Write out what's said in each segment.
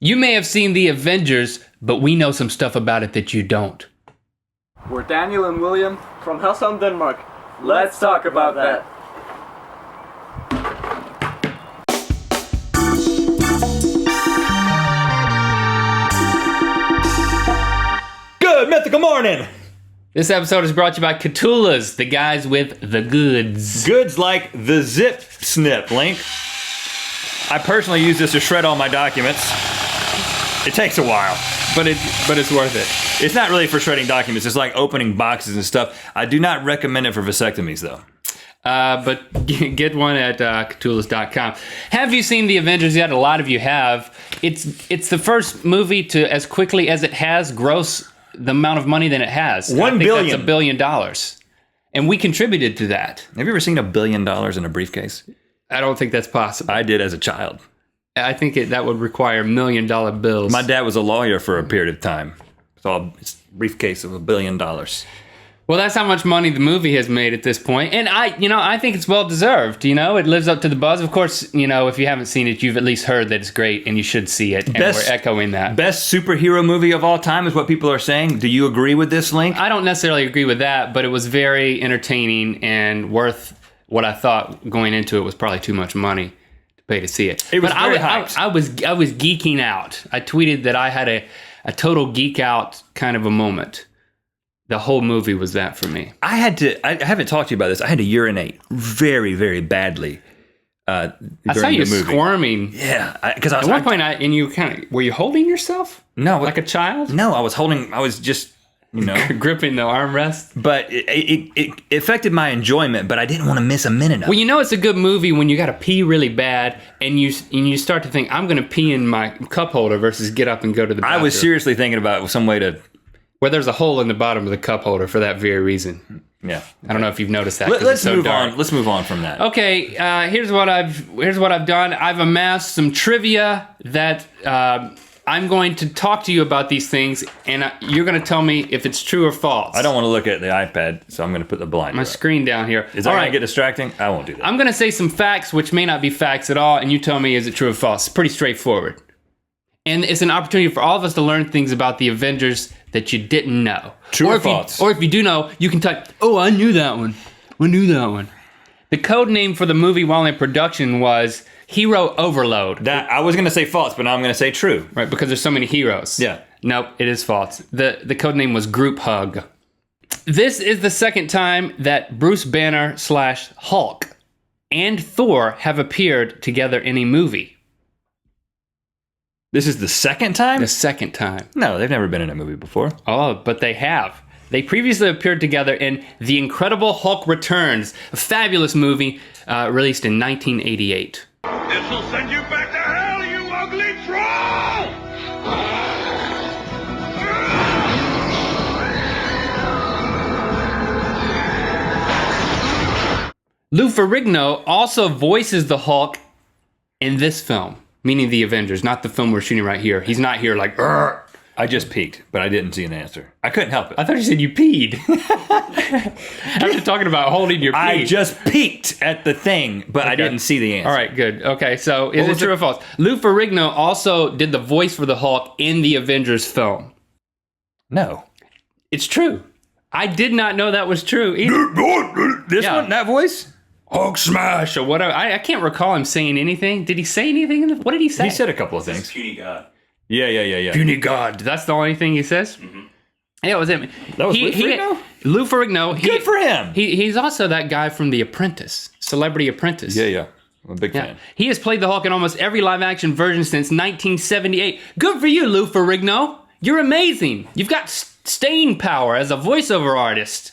You may have seen the Avengers, but we know some stuff about it that you don't. We're Daniel and William from Husum, Denmark. Let's talk about that. Good Mythical Morning! This episode is brought to you by Catulas, the guys with the goods. Goods like the zip snip, Link. I personally use this to shred all my documents. It takes a while. But it's worth it. It's not really for shredding documents. It's like opening boxes and stuff. I do not recommend it for vasectomies, though. But get one at Catulas.com. Have you seen the Avengers yet? A lot of you have. It's the first movie to, as quickly as it has, gross the amount of money that it has. $1 billion. That's $1 billion. And we contributed to that. Have you ever seen $1 billion in a briefcase? I don't think that's possible. I did as a child. I think that would require $1 million bills. My dad was a lawyer for a period of time. So it's a briefcase of $1 billion. Well, that's how much money the movie has made at this point. And I think it's well deserved. It lives up to the buzz. Of course, if you haven't seen it, you've at least heard that it's great and you should see it. And we're echoing that. Best superhero movie of all time is what people are saying. Do you agree with this, Link? I don't necessarily agree with that, but it was very entertaining and worth what I thought going into it was probably too much money to pay to see it. It was very hyped. I was geeking out. I tweeted that I had a total geek out kind of a moment. The whole movie was that for me. I haven't talked to you about this. I had to urinate very, very badly during I saw you the movie. Squirming. Yeah, because at one point, were you holding yourself? No, like a child. No, I was just gripping the armrest. But it affected my enjoyment. But I didn't want to miss a minute of it. Well, it's a good movie when you got to pee really bad, and you start to think, I'm going to pee in my cup holder versus get up and go to the bathroom. I was seriously thinking about some way to. Where there's a hole in the bottom of the cup holder for that very reason. Yeah, I don't know if you've noticed that. Let's move on. Let's move on from that. Okay, here's what I've done. I've amassed some trivia that I'm going to talk to you about these things, and you're going to tell me if it's true or false. I don't want to look at the iPad, so I'm going to put the blind. My screen down here. Is that going to get distracting? I won't do that. I'm going to say some facts, which may not be facts at all, and you tell me is it true or false. It's pretty straightforward. And it's an opportunity for all of us to learn things about the Avengers that you didn't know. True or false? Or if you do know, you can type, I knew that one. The code name for the movie while in production was Hero Overload. I was going to say false, but now I'm going to say true. Right, because there's so many heroes. Yeah. Nope, it is false. The code name was Group Hug. This is the second time that Bruce Banner / Hulk and Thor have appeared together in a movie. This is the second time? The second time. No, they've never been in a movie before. Oh, but they have. They previously appeared together in The Incredible Hulk Returns, a fabulous movie released in 1988. This'll send you back to hell, you ugly troll! Lou Ferrigno also voices the Hulk in this film. Meaning the Avengers, not the film we're shooting right here. He's not here like, Urgh! I just peeked, but I didn't see an answer. I couldn't help it. I thought you said you peed. After talking about holding your pee. I just peeked at the thing, but I didn't see the answer. All right, good. Okay, so is it true or false? Lou Ferrigno also did the voice for the Hulk in the Avengers film. No. It's true. I did not know that was true either. This one? That voice? Hulk smash or whatever. I can't recall him saying anything. Did he say anything? What did he say? He said a couple of things. Puny God. Yeah. Puny God. That's the only thing he says? Mm-hmm. Yeah, it was him. That was Lou Ferrigno? Lou Ferrigno. Good for him. He's also that guy from The Apprentice, Celebrity Apprentice. Yeah. I'm a big fan. He has played the Hulk in almost every live-action version since 1978. Good for you, Lou Ferrigno. You're amazing. You've got staying power as a voiceover artist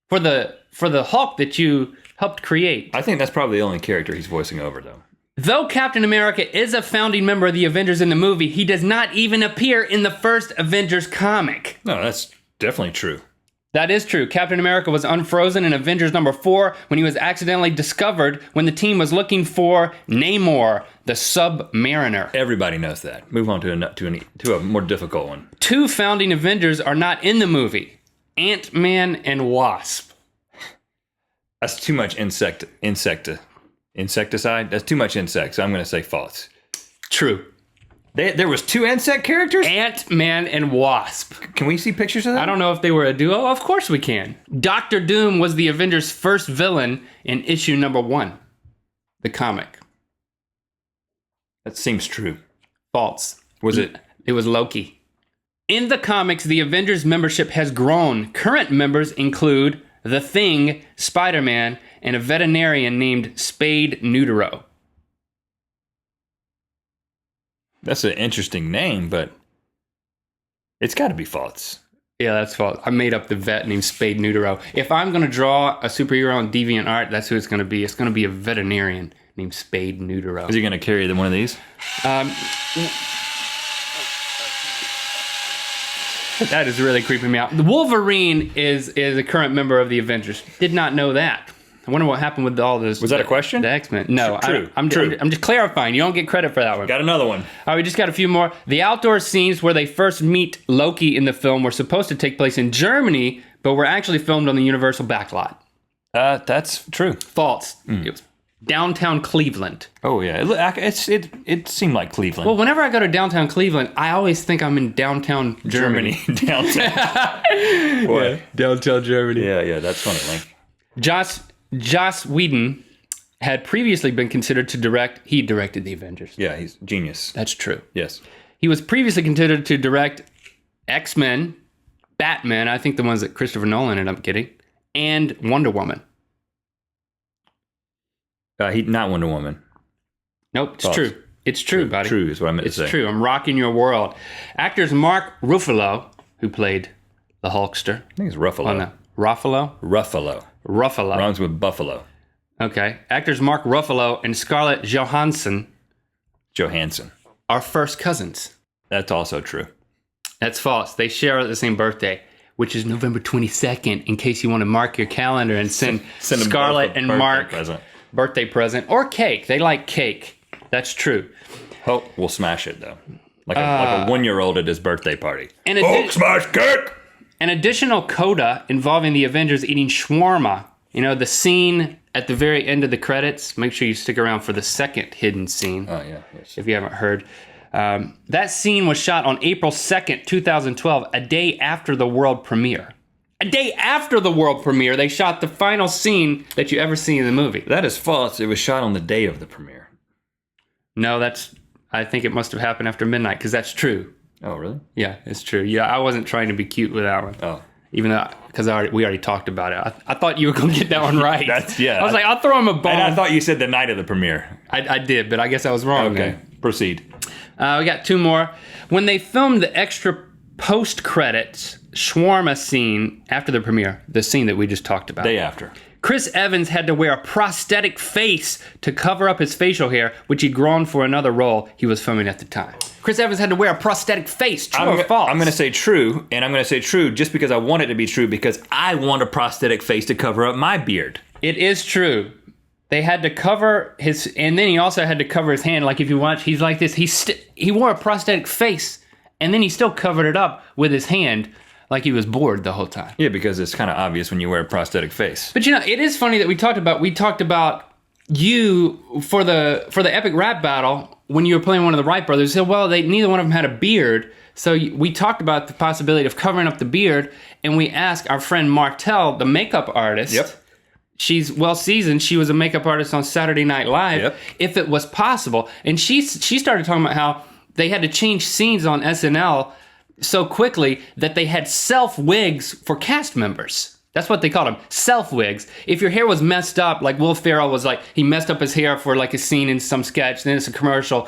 for the Hulk that you helped create. I think that's probably the only character he's voicing over, though. Though Captain America is a founding member of the Avengers in the movie, he does not even appear in the first Avengers comic. No, that's definitely true. That is true. Captain America was unfrozen in Avengers number 4 when he was accidentally discovered when the team was looking for Namor, the Submariner. Everybody knows that. Move on to a more difficult one. 2 founding Avengers are not in the movie. Ant-Man and Wasp. That's too much insecticide. That's too much insect, so I'm going to say false. True. There was 2 insect characters? Ant-Man and Wasp. Can we see pictures of that? I don't know if they were a duo. Of course we can. Doctor Doom was the Avengers' first villain in issue number 1. The comic. That seems true. False. Was it? It was Loki. In the comics, the Avengers membership has grown. Current members include The Thing, Spider-Man, and a veterinarian named Spade Neutero. That's an interesting name, but it's got to be false. Yeah, that's false. I made up the vet named Spade Neutero. If I'm going to draw a superhero on DeviantArt, that's who it's going to be. It's going to be a veterinarian named Spade Neutero. Is he going to carry one of these? That is really creeping me out. The Wolverine is a current member of the Avengers. Did not know that. I wonder what happened with all those. Was that a question? The X-Men. No, True. I'm True. I'm just clarifying. You don't get credit for that one. Got another one. All right, we just got a few more. The outdoor scenes where they first meet Loki in the film were supposed to take place in Germany, but were actually filmed on the Universal backlot. That's true. False. It was downtown Cleveland. Oh yeah, it seemed like Cleveland. Well, whenever I go to downtown Cleveland, I always think I'm in downtown Germany. downtown. Boy. Yeah, downtown Germany. Yeah, that's funny, Link. Joss Whedon had previously been considered to direct. He directed the Avengers. Yeah, he's genius. That's true. Yes. He was previously considered to direct X-Men, Batman, I think the ones that Christopher Nolan ended up getting, and Wonder Woman. Not Wonder Woman. Nope, it's False. true. It's true, buddy. True is what I meant to say. It's true. I'm rocking your world. Actors Mark Ruffalo, who played the Hulkster. I think it's Ruffalo. Oh, no. Ruffalo? Ruffalo. Ruffalo. Rhymes with buffalo. Okay. Actors Mark Ruffalo and Scarlett Johansson are first cousins. That's also true. That's false. They share the same birthday, which is November 22nd, in case you want to mark your calendar and send Send them Scarlett both a and birthday Mark present. birthday present or cake. They like cake. That's true. Hulk will smash it, though. Like a 1-year-old at his birthday party. And Hulk smash cake! an additional coda involving the Avengers eating shawarma. You know, the scene at the very end of the credits. Make sure you stick around for the second hidden scene. Oh, yeah. Yes. If you haven't heard. That scene was shot on April 2nd, 2012, a day after the world premiere. A day after the world premiere, they shot the final scene that you ever see in the movie. That is false. It was shot on the day of the premiere. No, I think it must have happened after midnight, because that's true. Oh, really? Yeah, it's true. Yeah, I wasn't trying to be cute with that one. Oh. Even though, because we already talked about it. I thought you were going to get that one right. Yeah. I was like, I'll throw him a bone. And I thought you said the night of the premiere. I did, but I guess I was wrong. Okay, then. proceed. We got 2 more. When they filmed the extra post-credits shawarma scene after the premiere, the scene that we just talked about. Day after. Chris Evans had to wear a prosthetic face to cover up his facial hair, which he'd grown for another role he was filming at the time. Chris Evans had to wear a prosthetic face. True or false? I'm going to say true, and I'm going to say true just because I want it to be true, because I want a prosthetic face to cover up my beard. It is true. They had to cover his, and then he also had to cover his hand. Like if you watch, he's like this. He wore a prosthetic face, and then he still covered it up with his hand, like he was bored the whole time. Yeah, because it's kind of obvious when you wear a prosthetic face. But you know, it is funny that we talked about you for the epic rap battle when you were playing one of the Wright brothers. You said, well, neither one of them had a beard, so we talked about the possibility of covering up the beard, and we asked our friend Martell, the makeup artist. Yep. She's well seasoned. She was a makeup artist on Saturday Night Live. Yep. If it was possible, and she started talking about how they had to change scenes on SNL so quickly that they had self wigs for cast members. That's what they called them, self wigs. If your hair was messed up, like Will Ferrell was like, he messed up his hair for like a scene in some sketch, then it's a commercial.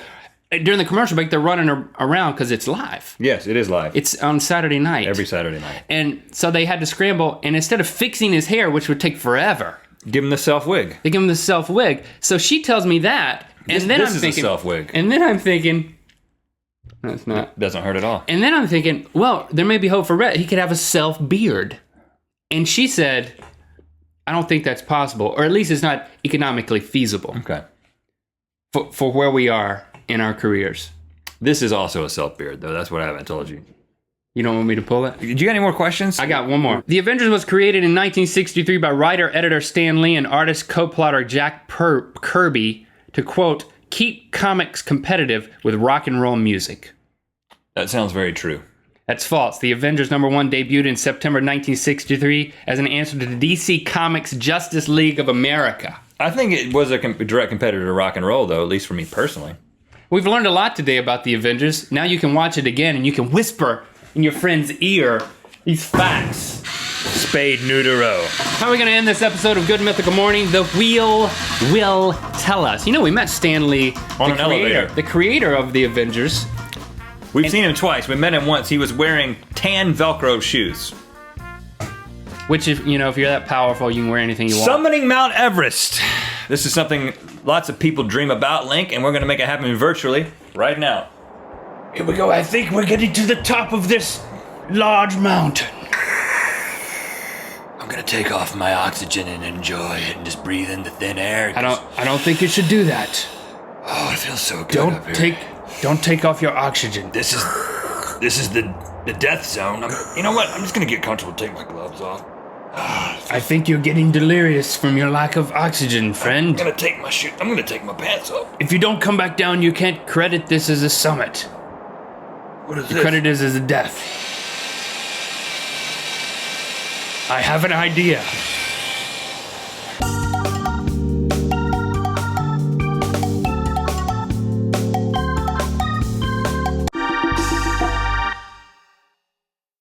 During the commercial break, they're running around because it's live. Yes, it is live. It's on Saturday night. Every Saturday night. And so they had to scramble, and instead of fixing his hair, which would take forever, Give him the self wig. they give him the self wig. So she tells me that, and then this I'm is thinking, a self wig. and then I'm thinking, no, it's not. Doesn't hurt at all. And then I'm thinking, well, there may be hope for Rhett. He could have a self beard. And she said, I don't think that's possible, or at least it's not economically feasible Okay. for where we are in our careers. This is also a self beard, though. That's what I haven't told you. You don't want me to pull it? Do you got any more questions? I got one more. The Avengers was created in 1963 by writer-editor Stan Lee and artist co-plotter Jack Kirby to, quote, keep comics competitive with rock and roll music. That sounds very true. That's false. The Avengers #1 debuted in September 1963 as an answer to the DC Comics Justice League of America. I think it was a direct competitor to rock and roll, though, at least for me personally. We've learned a lot today about the Avengers. Now you can watch it again and you can whisper in your friend's ear these facts. Spade Neutero. How are we going to end this episode of Good Mythical Morning? The wheel will tell us. You know, we met Stan Lee, On an elevator. the creator of the Avengers. We've seen him twice. We met him once. He was wearing tan Velcro shoes. Which, if you're that powerful, you can wear anything you want. Summoning Mount Everest. This is something lots of people dream about, Link, and we're going to make it happen virtually right now. Here we go. I think we're getting to the top of this large mountain. I'm going to take off my oxygen and enjoy it and just breathe in the thin air. I don't think you should do that. Oh, it feels so good up here. Don't take off your oxygen. This is the death zone. You know what? I'm just going to get comfortable and take my gloves off. I think you're getting delirious from your lack of oxygen, friend. I'm going to take my pants off. If you don't come back down, you can't credit this as a summit. What is You this? credit it as a death. I have an idea.